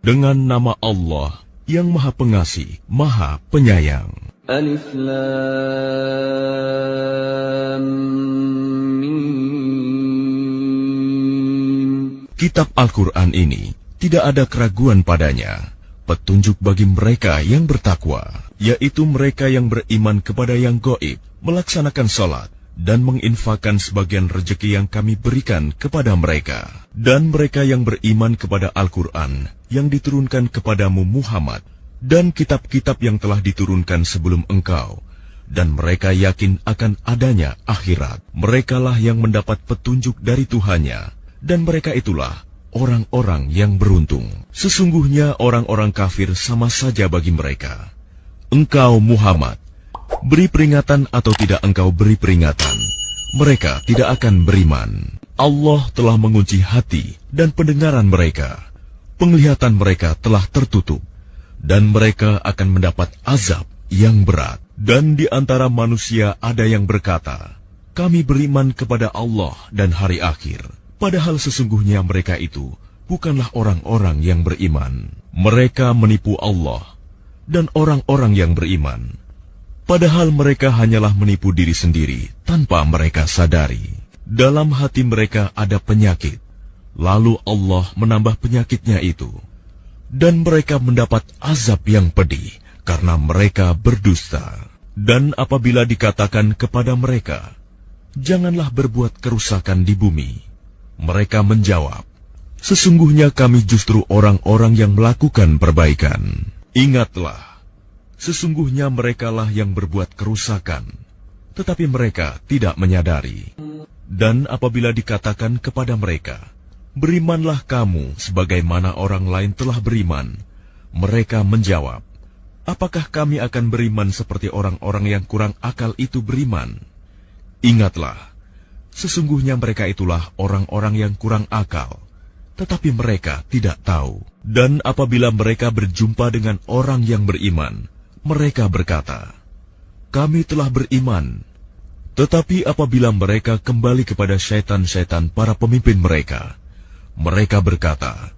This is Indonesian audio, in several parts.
Dengan nama Allah yang Maha Pengasih, Maha Penyayang. Alif Lam Mim. Kitab Al-Quran ini tidak ada keraguan padanya, petunjuk bagi mereka yang bertakwa, yaitu mereka yang beriman kepada yang gaib, melaksanakan salat, dan menginfakkan sebagian rezeki yang kami berikan kepada mereka. Dan mereka yang beriman kepada Al-Quran yang diturunkan kepadamu Muhammad, dan kitab-kitab yang telah diturunkan sebelum engkau, dan mereka yakin akan adanya akhirat. Merekalah yang mendapat petunjuk dari Tuhannya, dan mereka itulah orang-orang yang beruntung. Sesungguhnya orang-orang kafir sama saja bagi mereka. Engkau Muhammad, beri peringatan atau tidak engkau beri peringatan, mereka tidak akan beriman. Allah telah mengunci hati dan pendengaran mereka. Penglihatan mereka telah tertutup, dan mereka akan mendapat azab yang berat. Dan di antara manusia ada yang berkata, kami beriman kepada Allah dan hari akhir. Padahal sesungguhnya mereka itu bukanlah orang-orang yang beriman. Mereka menipu Allah dan orang-orang yang beriman. Padahal mereka hanyalah menipu diri sendiri tanpa mereka sadari. Dalam hati mereka ada penyakit, lalu Allah menambah penyakitnya itu. Dan mereka mendapat azab yang pedih karena mereka berdusta. Dan apabila dikatakan kepada mereka, janganlah berbuat kerusakan di bumi, mereka menjawab, sesungguhnya kami justru orang-orang yang melakukan perbaikan. Ingatlah, sesungguhnya merekalah yang berbuat kerusakan, tetapi mereka tidak menyadari. Dan apabila dikatakan kepada mereka, berimanlah kamu sebagaimana orang lain telah beriman, mereka menjawab, apakah kami akan beriman seperti orang-orang yang kurang akal itu beriman? Ingatlah, sesungguhnya mereka itulah orang-orang yang kurang akal, tetapi mereka tidak tahu. Dan apabila mereka berjumpa dengan orang yang beriman, mereka berkata, kami telah beriman. Tetapi apabila mereka kembali kepada syaitan-syaitan para pemimpin mereka, mereka berkata,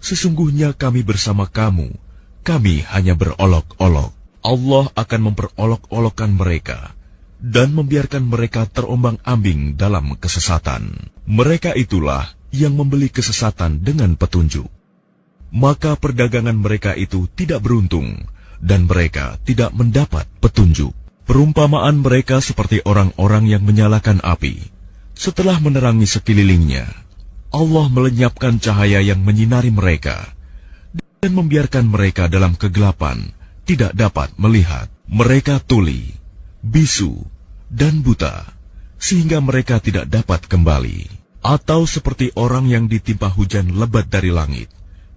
sesungguhnya kami bersama kamu, kami hanya berolok-olok. Allah akan memperolok-olokkan mereka dan membiarkan mereka terombang-ambing dalam kesesatan. Mereka itulah yang membeli kesesatan dengan petunjuk. Maka perdagangan mereka itu tidak beruntung, dan mereka tidak mendapat petunjuk. Perumpamaan mereka seperti orang-orang yang menyalakan api. Setelah menerangi sekelilingnya, Allah melenyapkan cahaya yang menyinari mereka, dan membiarkan mereka dalam kegelapan, tidak dapat melihat. Mereka tuli, bisu, dan buta, sehingga mereka tidak dapat kembali. Atau seperti orang yang ditimpa hujan lebat dari langit,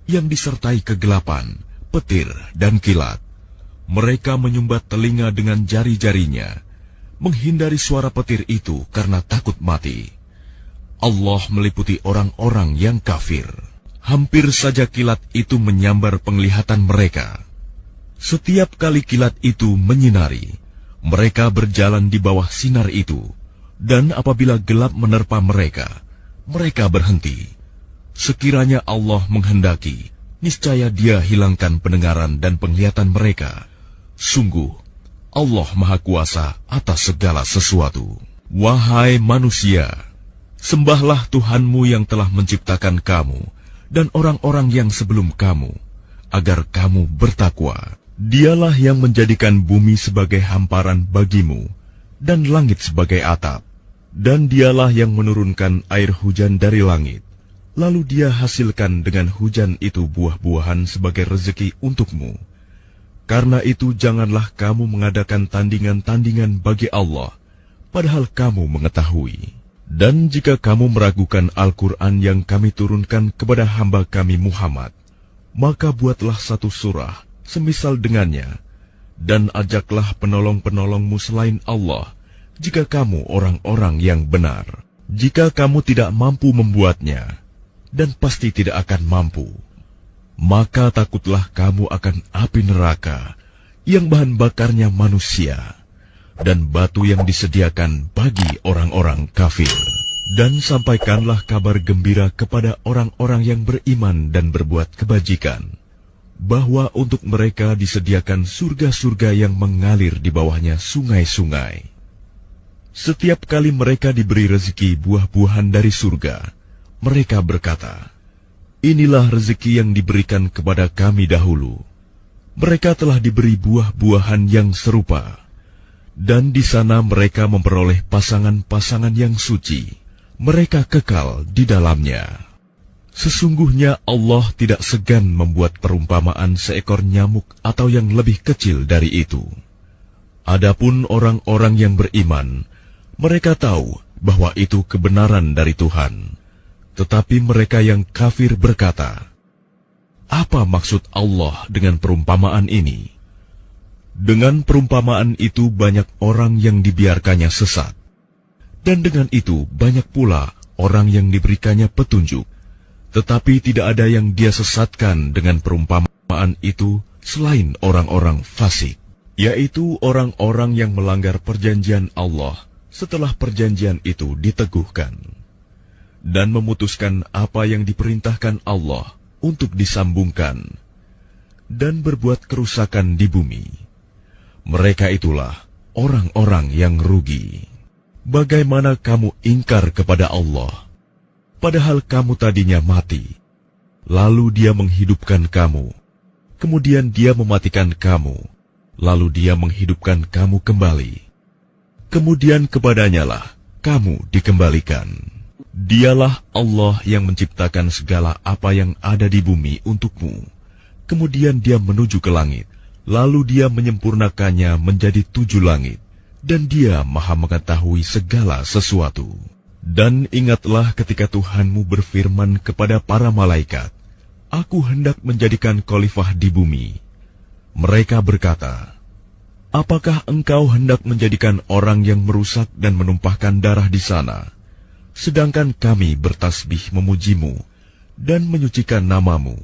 yang disertai kegelapan, petir, dan kilat. Mereka menyumbat telinga dengan jari-jarinya, menghindari suara petir itu karena takut mati. Allah meliputi orang-orang yang kafir. Hampir saja kilat itu menyambar penglihatan mereka. Setiap kali kilat itu menyinari, mereka berjalan di bawah sinar itu, dan apabila gelap menerpa mereka, mereka berhenti. Sekiranya Allah menghendaki, niscaya Dia hilangkan pendengaran dan penglihatan mereka. Sungguh, Allah Maha Kuasa atas segala sesuatu. Wahai manusia, sembahlah Tuhanmu yang telah menciptakan kamu dan orang-orang yang sebelum kamu, agar kamu bertakwa. Dialah yang menjadikan bumi sebagai hamparan bagimu dan langit sebagai atap. Dan Dialah yang menurunkan air hujan dari langit. Lalu Dia hasilkan dengan hujan itu buah-buahan sebagai rezeki untukmu. Karena itu janganlah kamu mengadakan tandingan-tandingan bagi Allah, padahal kamu mengetahui. Dan jika kamu meragukan Al-Quran yang kami turunkan kepada hamba kami Muhammad, maka buatlah satu surah semisal dengannya, dan ajaklah penolong-penolongmu selain Allah, jika kamu orang-orang yang benar. Jika kamu tidak mampu membuatnya, dan pasti tidak akan mampu, maka takutlah kamu akan api neraka yang bahan bakarnya manusia dan batu yang disediakan bagi orang-orang kafir. Dan sampaikanlah kabar gembira kepada orang-orang yang beriman dan berbuat kebajikan. bahwa untuk mereka disediakan surga-surga yang mengalir di bawahnya sungai-sungai. Setiap kali mereka diberi rezeki buah-buahan dari surga, mereka berkata, "Inilah rezeki yang diberikan kepada kami dahulu." Mereka telah diberi buah-buahan yang serupa, dan di sana mereka memperoleh pasangan-pasangan yang suci. Mereka kekal di dalamnya. Sesungguhnya Allah tidak segan membuat perumpamaan seekor nyamuk atau yang lebih kecil dari itu. Adapun orang-orang yang beriman, mereka tahu bahwa itu kebenaran dari Tuhan. Tetapi mereka yang kafir berkata, "Apa maksud Allah dengan perumpamaan ini?" Dengan perumpamaan itu banyak orang yang dibiarkannya sesat. Dan dengan itu banyak pula orang yang diberikannya petunjuk. Tetapi tidak ada yang dia sesatkan dengan perumpamaan itu selain orang-orang fasik, yaitu orang-orang yang melanggar perjanjian Allah setelah perjanjian itu diteguhkan, dan memutuskan apa yang diperintahkan Allah untuk disambungkan, dan berbuat kerusakan di bumi. Mereka itulah orang-orang yang rugi. Bagaimana kamu ingkar kepada Allah, padahal kamu tadinya mati, lalu Dia menghidupkan kamu, kemudian Dia mematikan kamu, lalu Dia menghidupkan kamu kembali, kemudian kepadanya-lah kamu dikembalikan. Dialah Allah yang menciptakan segala apa yang ada di bumi untukmu, kemudian Dia menuju ke langit, lalu Dia menyempurnakannya menjadi 7 langit. Dan Dia Maha mengetahui segala sesuatu. Dan ingatlah ketika Tuhanmu berfirman kepada para malaikat, "Aku hendak menjadikan khalifah di bumi." Mereka berkata, "Apakah engkau hendak menjadikan orang yang merusak dan menumpahkan darah di sana, sedangkan kami bertasbih memujimu dan menyucikan namamu?"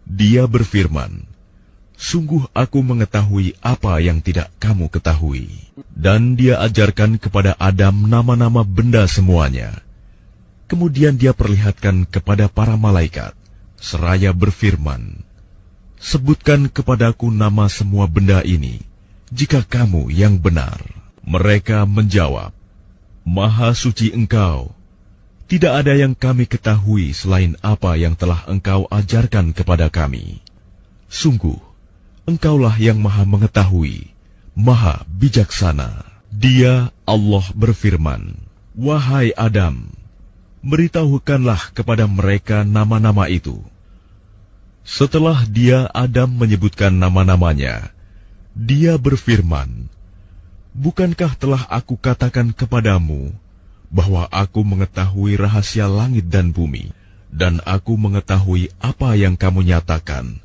Dia berfirman, "Sungguh aku mengetahui apa yang tidak kamu ketahui." Dan Dia ajarkan kepada Adam nama-nama benda semuanya. Kemudian Dia perlihatkan kepada para malaikat, seraya berfirman, "Sebutkan kepadaku nama semua benda ini, jika kamu yang benar." Mereka menjawab, "Maha suci Engkau. Tidak ada yang kami ketahui selain apa yang telah Engkau ajarkan kepada kami. Sungguh, Engkaulah yang Maha mengetahui, Maha bijaksana." Dia, Allah berfirman, "Wahai Adam, beritahukanlah kepada mereka nama-nama itu." Setelah Dia, Adam, menyebutkan nama-namanya, Dia berfirman, "Bukankah telah aku katakan kepadamu bahwa aku mengetahui rahasia langit dan bumi, dan aku mengetahui apa yang kamu nyatakan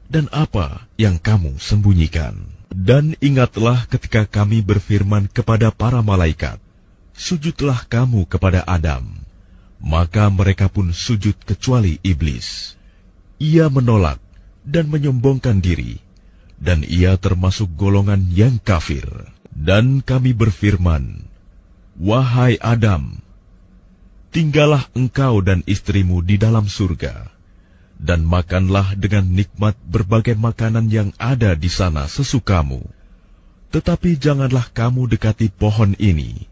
dan apa yang kamu sembunyikan?" Dan ingatlah ketika kami berfirman kepada para malaikat, "Sujudlah kamu kepada Adam." Maka mereka pun sujud kecuali iblis. Ia menolak dan menyombongkan diri, dan ia termasuk golongan yang kafir. Dan kami berfirman, "Wahai Adam, tinggallah engkau dan istrimu di dalam surga, dan makanlah dengan nikmat berbagai makanan yang ada di sana sesukamu. Tetapi janganlah kamu dekati pohon ini,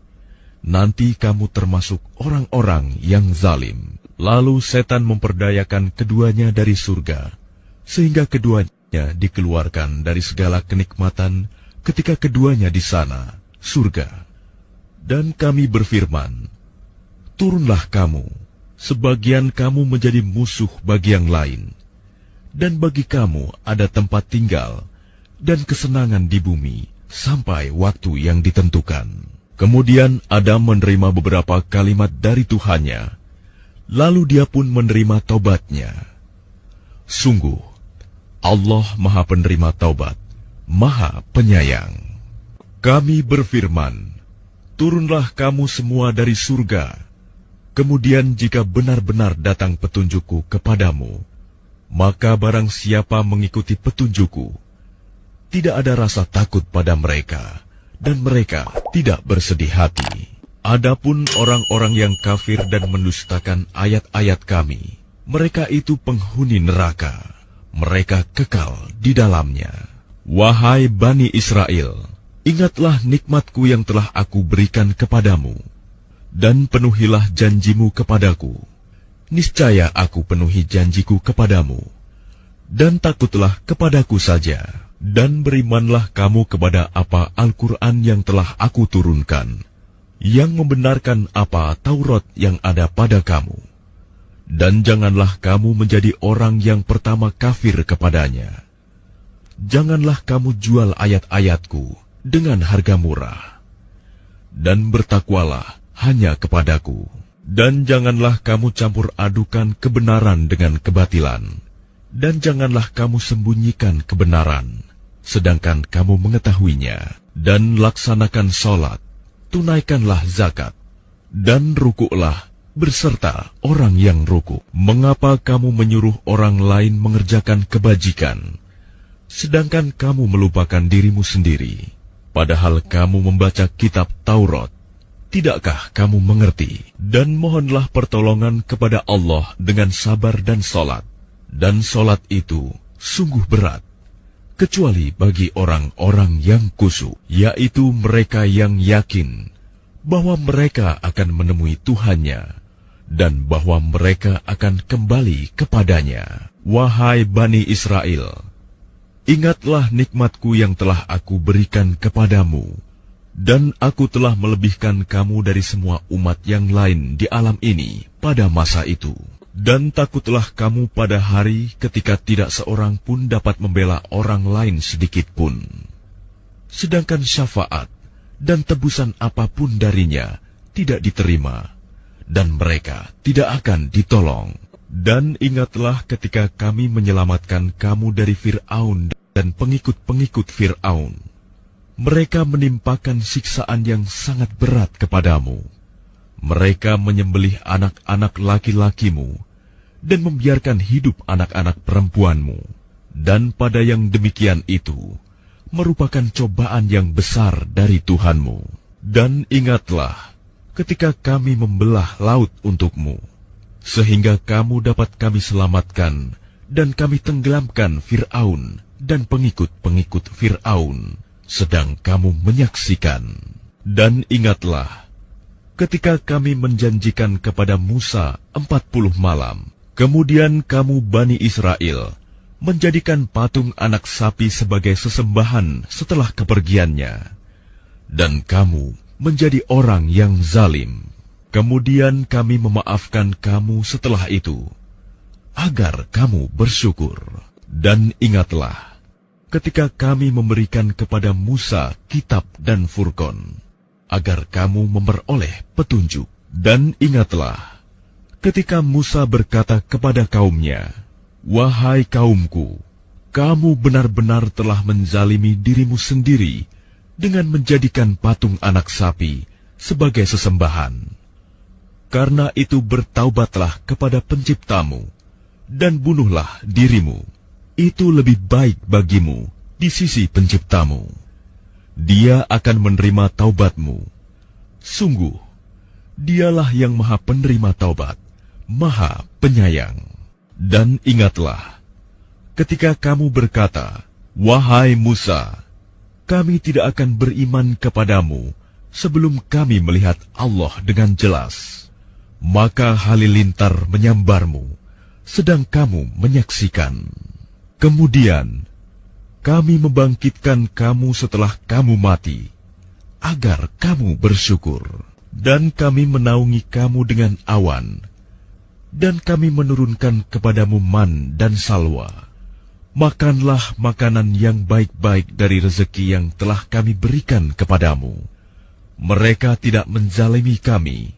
nanti kamu termasuk orang-orang yang zalim." Lalu setan memperdayakan keduanya dari surga, sehingga keduanya dikeluarkan dari segala kenikmatan ketika keduanya di sana, surga. Dan kami berfirman, "Turunlah kamu, sebagian kamu menjadi musuh bagi yang lain, dan bagi kamu ada tempat tinggal dan kesenangan di bumi sampai waktu yang ditentukan." Kemudian Adam menerima beberapa kalimat dari Tuhannya, lalu dia pun menerima taubatnya. Sungguh, Allah Maha Penerima Taubat, Maha Penyayang. Kami berfirman, "Turunlah kamu semua dari surga. Kemudian jika benar-benar datang petunjukku kepadamu, maka barang siapa mengikuti petunjukku, tidak ada rasa takut pada mereka, dan mereka tidak bersedih hati. Adapun orang-orang yang kafir dan mendustakan ayat-ayat kami, mereka itu penghuni neraka. mereka kekal di dalamnya. Wahai Bani Israel, ingatlah nikmatku yang telah aku berikan kepadamu, dan penuhilah janjimu kepadaku. Niscaya aku penuhi janjiku kepadamu, dan takutlah kepadaku saja, dan berimanlah kamu kepada apa Al-Quran yang telah aku turunkan, yang membenarkan apa Taurat yang ada pada kamu. Dan janganlah kamu menjadi orang yang pertama kafir kepadanya. Janganlah kamu jual ayat-ayatku dengan harga murah. Dan bertakwalah hanya kepadaku. Dan janganlah kamu campur adukan kebenaran dengan kebatilan. Dan janganlah kamu sembunyikan kebenaran, sedangkan kamu mengetahuinya. Dan laksanakan sholat, tunaikanlah zakat, dan rukuklah berserta orang yang rukuk. Mengapa kamu menyuruh orang lain mengerjakan kebajikan, sedangkan kamu melupakan dirimu sendiri? Padahal kamu membaca kitab Taurat, tidakkah kamu mengerti? Dan mohonlah pertolongan kepada Allah dengan sabar dan sholat. Dan sholat itu sungguh berat, kecuali bagi orang-orang yang khusyuk, yaitu mereka yang yakin bahwa mereka akan menemui Tuhannya, dan bahwa mereka akan kembali kepadanya. Wahai Bani Israel, ingatlah nikmatku yang telah aku berikan kepadamu, dan aku telah melebihkan kamu dari semua umat yang lain di alam ini pada masa itu. Dan takutlah kamu pada hari ketika tidak seorang pun dapat membela orang lain sedikit pun, sedangkan syafaat dan tebusan apapun darinya tidak diterima, dan mereka tidak akan ditolong. Dan ingatlah ketika kami menyelamatkan kamu dari Fir'aun dan pengikut-pengikut Fir'aun. Mereka menimpakan siksaan yang sangat berat kepadamu. Mereka menyembelih anak-anak laki-lakimu dan membiarkan hidup anak-anak perempuanmu. Dan pada yang demikian itu merupakan cobaan yang besar dari Tuhanmu. Dan ingatlah ketika kami membelah laut untukmu, sehingga kamu dapat kami selamatkan, dan kami tenggelamkan Fir'aun dan pengikut-pengikut Fir'aun, sedang kamu menyaksikan. Dan ingatlah ketika kami menjanjikan kepada Musa 40 malam, kemudian kamu Bani Israel menjadikan patung anak sapi sebagai sesembahan setelah kepergiannya, dan kamu menjadi orang yang zalim. Kemudian kami memaafkan kamu setelah itu, agar kamu bersyukur. Dan ingatlah ketika kami memberikan kepada Musa kitab dan Furqan, agar kamu memperoleh petunjuk. Dan ingatlah ketika Musa berkata kepada kaumnya, "Wahai kaumku, kamu benar-benar telah menzalimi dirimu sendiri dengan menjadikan patung anak sapi sebagai sesembahan. Karena itu bertaubatlah kepada penciptamu, dan bunuhlah dirimu. Itu lebih baik bagimu di sisi penciptamu. Dia akan menerima taubatmu. Sungguh, dialah yang maha penerima taubat, maha penyayang." Dan ingatlah ketika kamu berkata, "Wahai Musa, kami tidak akan beriman kepadamu sebelum kami melihat Allah dengan jelas." Maka halilintar menyambarmu, sedang kamu menyaksikan. Kemudian kami membangkitkan kamu setelah kamu mati, agar kamu bersyukur. Dan kami menaungi kamu dengan awan, dan kami menurunkan kepadamu man dan salwa. Makanlah makanan yang baik-baik dari rezeki yang telah kami berikan kepadamu. Mereka tidak menzalimi kami,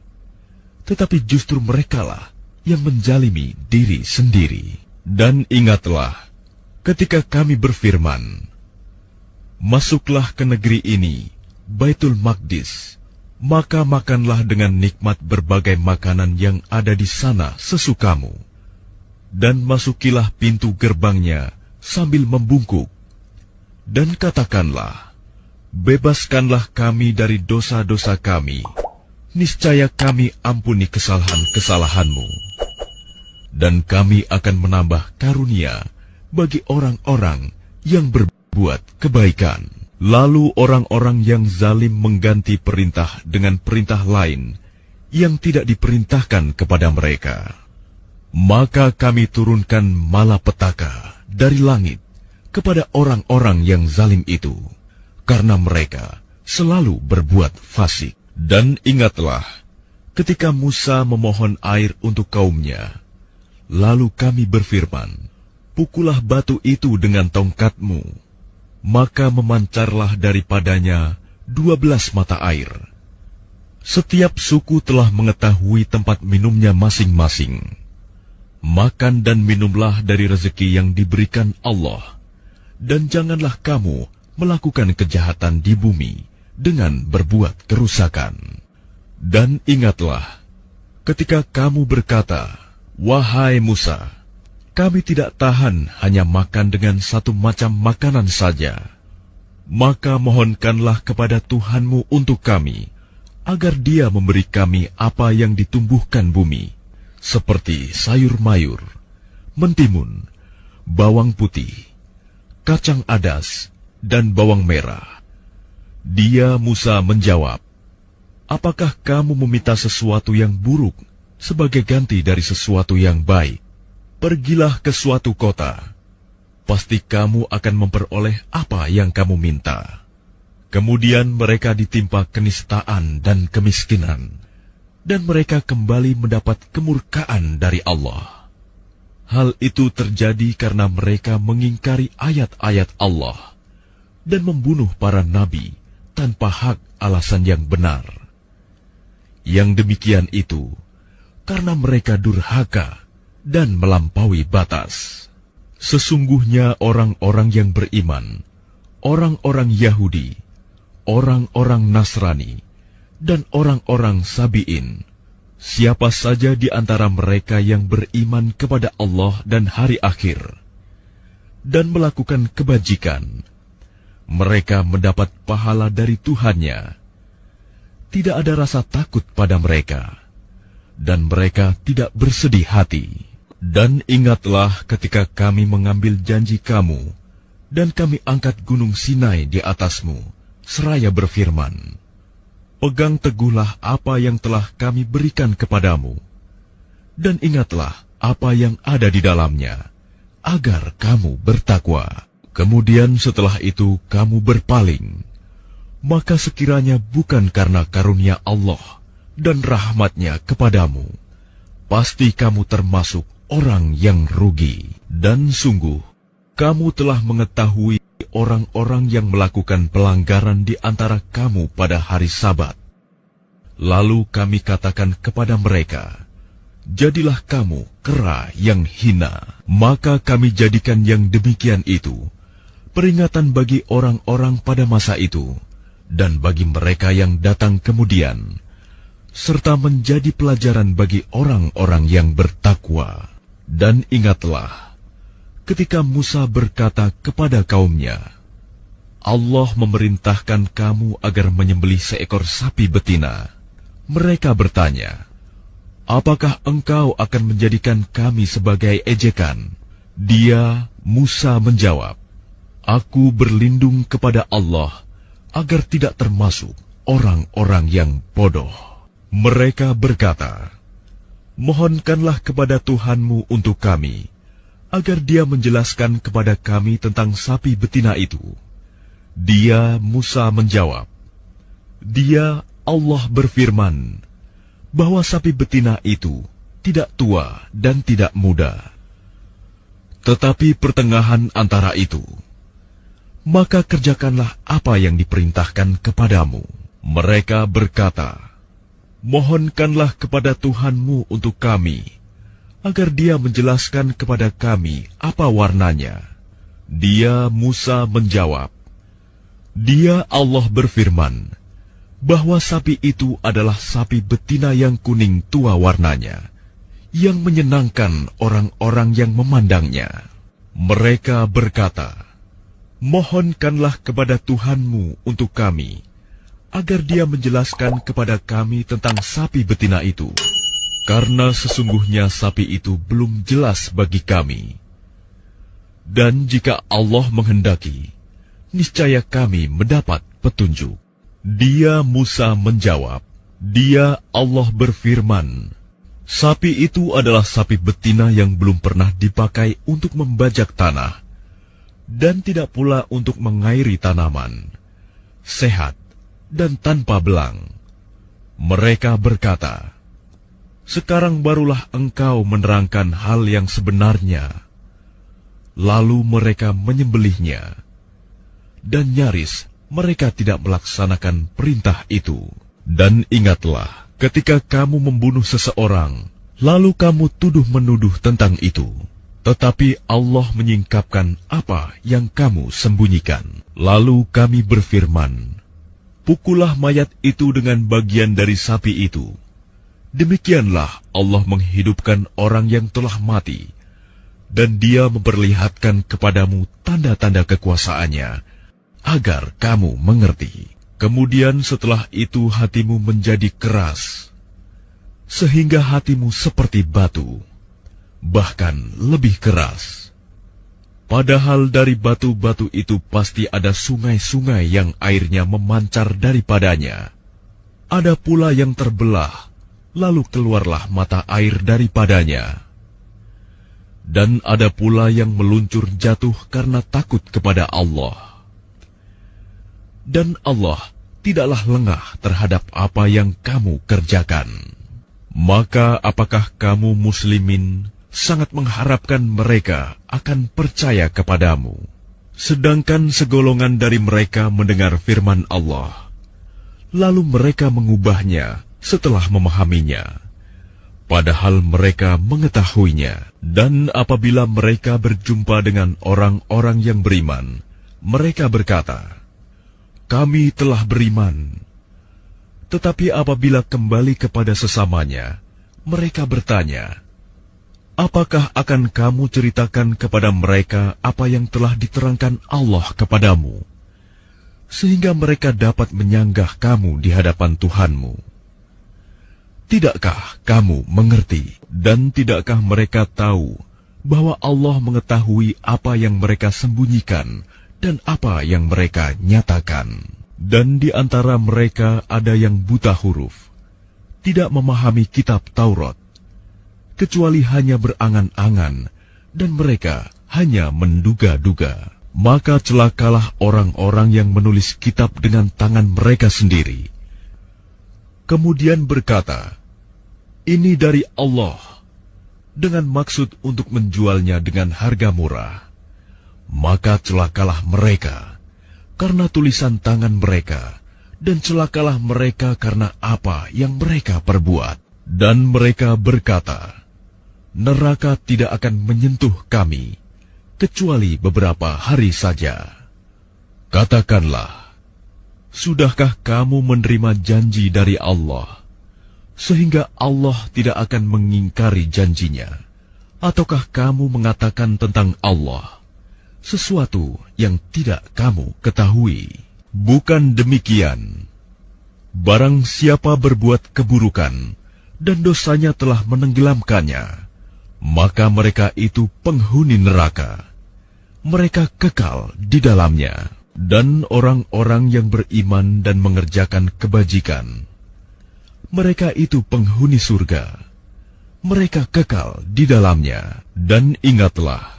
tetapi justru merekalah yang menzalimi diri sendiri. Dan ingatlah ketika kami berfirman, "Masuklah ke negeri ini, Baitul Maqdis, maka makanlah dengan nikmat berbagai makanan yang ada di sana sesukamu, dan masukilah pintu gerbangnya sambil membungkuk, dan katakanlah, bebaskanlah kami dari dosa-dosa kami, niscaya kami ampuni kesalahan-kesalahanmu, dan kami akan menambah karunia bagi orang-orang yang berbuat kebaikan. Lalu orang-orang yang zalim mengganti perintah dengan perintah lain yang tidak diperintahkan kepada mereka. Maka kami turunkan malapetaka dari langit kepada orang-orang yang zalim itu, karena mereka selalu berbuat fasik. Dan ingatlah, ketika Musa memohon air untuk kaumnya, lalu kami berfirman, pukullah batu itu dengan tongkatmu, maka memancarlah daripadanya 12 mata air. Setiap suku telah mengetahui tempat minumnya masing-masing. Makan dan minumlah dari rezeki yang diberikan Allah, dan janganlah kamu melakukan kejahatan di bumi dengan berbuat kerusakan. Dan ingatlah, ketika kamu berkata, wahai Musa, kami tidak tahan hanya makan dengan satu macam makanan saja. Maka mohonkanlah kepada Tuhanmu untuk kami, agar Dia memberi kami apa yang ditumbuhkan bumi, seperti sayur mayur, mentimun, bawang putih, kacang adas, dan bawang merah. Dia Musa menjawab, apakah kamu meminta sesuatu yang buruk sebagai ganti dari sesuatu yang baik? Pergilah ke suatu kota, pasti kamu akan memperoleh apa yang kamu minta. Kemudian mereka ditimpa kenistaan dan kemiskinan, dan mereka kembali mendapat kemurkaan dari Allah. Hal itu terjadi karena mereka mengingkari ayat-ayat Allah dan membunuh para nabi tanpa hak alasan yang benar. Yang demikian itu karena mereka durhaka dan melampaui batas. Sesungguhnya orang-orang yang beriman, orang-orang Yahudi, orang-orang Nasrani, dan orang-orang Sabi'in, siapa saja di antara mereka yang beriman kepada Allah dan hari akhir, dan melakukan kebajikan, mereka mendapat pahala dari Tuhannya. Tidak ada rasa takut pada mereka, dan mereka tidak bersedih hati. Dan ingatlah ketika kami mengambil janji kamu, dan kami angkat gunung Sinai di atasmu, seraya berfirman, pegang teguhlah apa yang telah kami berikan kepadamu, dan ingatlah apa yang ada di dalamnya, agar kamu bertakwa. Kemudian setelah itu kamu berpaling, maka sekiranya bukan karena karunia Allah dan rahmat-Nya kepadamu, pasti kamu termasuk orang yang rugi. Dan sungguh, kamu telah mengetahui orang-orang yang melakukan pelanggaran di antara kamu pada hari Sabat. Lalu kami katakan kepada mereka, jadilah kamu kera yang hina. Maka kami jadikan yang demikian itu peringatan bagi orang-orang pada masa itu, dan bagi mereka yang datang kemudian, serta menjadi pelajaran bagi orang-orang yang bertakwa. Dan ingatlah, ketika Musa berkata kepada kaumnya, Allah memerintahkan kamu agar menyembelih seekor sapi betina. Mereka bertanya, apakah engkau akan menjadikan kami sebagai ejekan? Dia, Musa, menjawab, aku berlindung kepada Allah agar tidak termasuk orang-orang yang bodoh. Mereka berkata, mohonkanlah kepada Tuhanmu untuk kami, agar Dia menjelaskan kepada kami tentang sapi betina itu. Dia, Musa, menjawab, Dia, Allah berfirman, bahwa sapi betina itu tidak tua dan tidak muda, tetapi pertengahan antara itu. Maka kerjakanlah apa yang diperintahkan kepadamu. Mereka berkata, mohonkanlah kepada Tuhanmu untuk kami, agar Dia menjelaskan kepada kami apa warnanya. Dia, Musa, menjawab, Dia, Allah berfirman, bahwa sapi itu adalah sapi betina yang kuning tua warnanya, yang menyenangkan orang-orang yang memandangnya. Mereka berkata, mohonkanlah kepada Tuhanmu untuk kami, agar Dia menjelaskan kepada kami tentang sapi betina itu, karena sesungguhnya sapi itu belum jelas bagi kami. Dan jika Allah menghendaki, niscaya kami mendapat petunjuk. Dia Musa menjawab, Dia Allah berfirman, sapi itu adalah sapi betina yang belum pernah dipakai untuk membajak tanah, dan tidak pula untuk mengairi tanaman, sehat dan tanpa belang. Mereka berkata, sekarang barulah engkau menerangkan hal yang sebenarnya. Lalu mereka menyembelihnya, dan nyaris mereka tidak melaksanakan perintah itu. Dan ingatlah, ketika kamu membunuh seseorang, lalu kamu tuduh-menuduh tentang itu, tetapi Allah menyingkapkan apa yang kamu sembunyikan. Lalu kami berfirman, pukullah mayat itu dengan bagian dari sapi itu. Demikianlah Allah menghidupkan orang yang telah mati, dan Dia memperlihatkan kepadamu tanda-tanda kekuasaannya, agar kamu mengerti. Kemudian setelah itu hatimu menjadi keras, sehingga hatimu seperti batu, bahkan lebih keras. Padahal dari batu-batu itu pasti ada sungai-sungai yang airnya memancar daripadanya. Ada pula yang terbelah, lalu keluarlah mata air daripadanya. Dan ada pula yang meluncur jatuh karena takut kepada Allah. Dan Allah tidaklah lengah terhadap apa yang kamu kerjakan. Maka apakah kamu muslimin sangat mengharapkan mereka akan percaya kepadamu, sedangkan segolongan dari mereka mendengar firman Allah, lalu mereka mengubahnya setelah memahaminya, padahal mereka mengetahuinya. Dan apabila mereka berjumpa dengan orang-orang yang beriman, mereka berkata, kami telah beriman. Tetapi apabila kembali kepada sesamanya, mereka bertanya, apakah akan kamu ceritakan kepada mereka apa yang telah diterangkan Allah kepadamu, sehingga mereka dapat menyanggah kamu di hadapan Tuhanmu? Tidakkah kamu mengerti, dan tidakkah mereka tahu bahwa Allah mengetahui apa yang mereka sembunyikan dan apa yang mereka nyatakan? Dan di antara mereka ada yang buta huruf, tidak memahami kitab Taurat, kecuali hanya berangan-angan, dan mereka hanya menduga-duga. Maka celakalah orang-orang yang menulis kitab dengan tangan mereka sendiri, kemudian berkata, ini dari Allah, dengan maksud untuk menjualnya dengan harga murah. Maka celakalah mereka karena tulisan tangan mereka, dan celakalah mereka karena apa yang mereka perbuat. Dan mereka berkata, neraka tidak akan menyentuh kami, kecuali beberapa hari saja. Katakanlah, sudahkah kamu menerima janji dari Allah, sehingga Allah tidak akan mengingkari janjinya? Ataukah kamu mengatakan tentang Allah sesuatu yang tidak kamu ketahui? Bukan demikian. Barang siapa berbuat keburukan, dan dosanya telah menenggelamkannya, maka mereka itu penghuni neraka. Mereka kekal di dalamnya. Dan orang-orang yang beriman dan mengerjakan kebajikan, mereka itu penghuni surga. Mereka kekal di dalamnya. Dan ingatlah,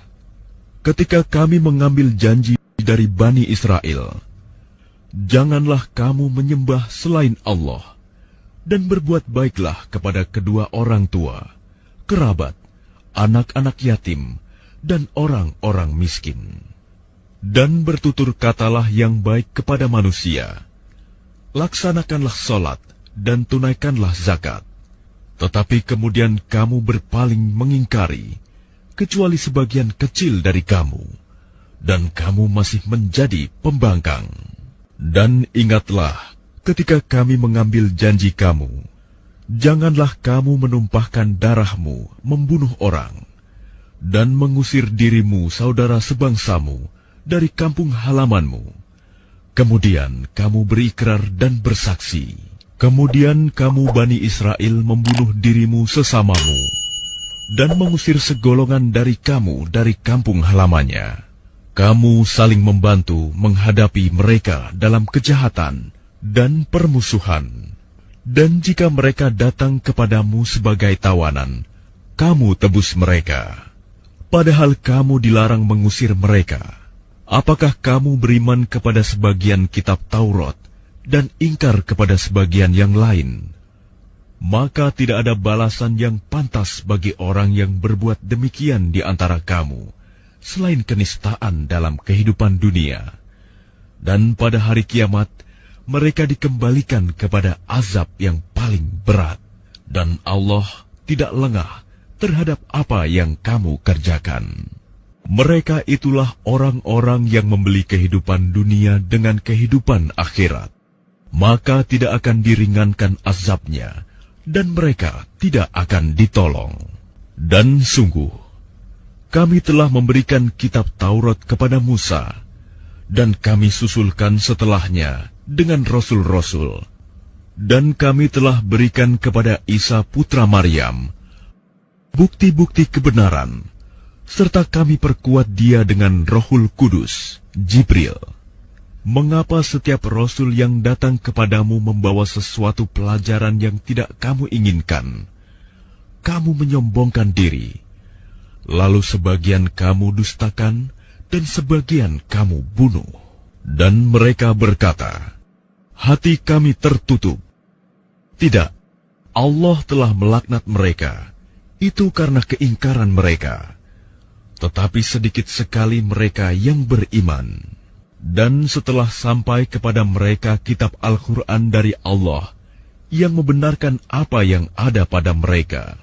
ketika kami mengambil janji dari Bani Israel, janganlah kamu menyembah selain Allah, dan berbuat baiklah kepada kedua orang tua, kerabat, anak-anak yatim, dan orang-orang miskin. Dan bertutur katalah yang baik kepada manusia. Laksanakanlah sholat dan tunaikanlah zakat. Tetapi kemudian kamu berpaling mengingkari, kecuali sebagian kecil dari kamu, dan kamu masih menjadi pembangkang. Dan ingatlah, ketika kami mengambil janji kamu, janganlah kamu menumpahkan darahmu membunuh orang, dan mengusir dirimu saudara sebangsamu dari kampung halamanmu. Kemudian kamu berikrar dan bersaksi. Kemudian kamu Bani Israel membunuh dirimu sesamamu, dan mengusir segolongan dari kamu dari kampung halamannya. Kamu saling membantu menghadapi mereka dalam kejahatan dan permusuhan. Dan jika mereka datang kepadamu sebagai tawanan, kamu tebus mereka. Padahal kamu dilarang mengusir mereka. Apakah kamu beriman kepada sebagian kitab Taurat dan ingkar kepada sebagian yang lain? Maka tidak ada balasan yang pantas bagi orang yang berbuat demikian di antara kamu, selain kenistaan dalam kehidupan dunia. Dan pada hari kiamat, mereka dikembalikan kepada azab yang paling berat. Dan Allah tidak lengah terhadap apa yang kamu kerjakan. Mereka itulah orang-orang yang membeli kehidupan dunia dengan kehidupan akhirat. Maka tidak akan diringankan azabnya, dan mereka tidak akan ditolong. Dan sungguh, kami telah memberikan kitab Taurat kepada Musa, dan kami susulkan setelahnya dengan rasul-rasul. Dan kami telah berikan kepada Isa putra Maryam bukti-bukti kebenaran, serta kami perkuat dia dengan Rohul Kudus, Jibril. Mengapa setiap rasul yang datang kepadamu membawa sesuatu pelajaran yang tidak kamu inginkan? Kamu menyombongkan diri. Lalu sebagian kamu dustakan, dan sebagian kamu bunuh. Dan mereka berkata, hati kami tertutup. Tidak, Allah telah melaknat mereka. Itu karena keingkaran mereka. Tetapi sedikit sekali mereka yang beriman. Dan setelah sampai kepada mereka kitab Al-Quran dari Allah, yang membenarkan apa yang ada pada mereka,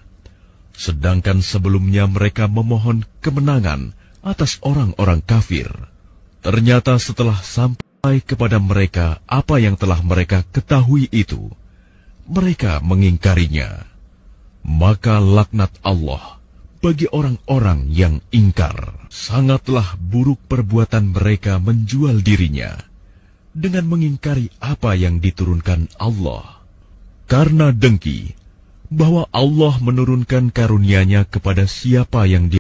sedangkan sebelumnya mereka memohon kemenangan atas orang-orang kafir. Ternyata setelah sampai kepada mereka apa yang telah mereka ketahui itu, mereka mengingkarinya. Maka laknat Allah bagi orang-orang yang ingkar. Sangatlah buruk perbuatan mereka menjual dirinya dengan mengingkari apa yang diturunkan Allah. Karena dengki bahwa Allah menurunkan karunia-Nya kepada siapa yang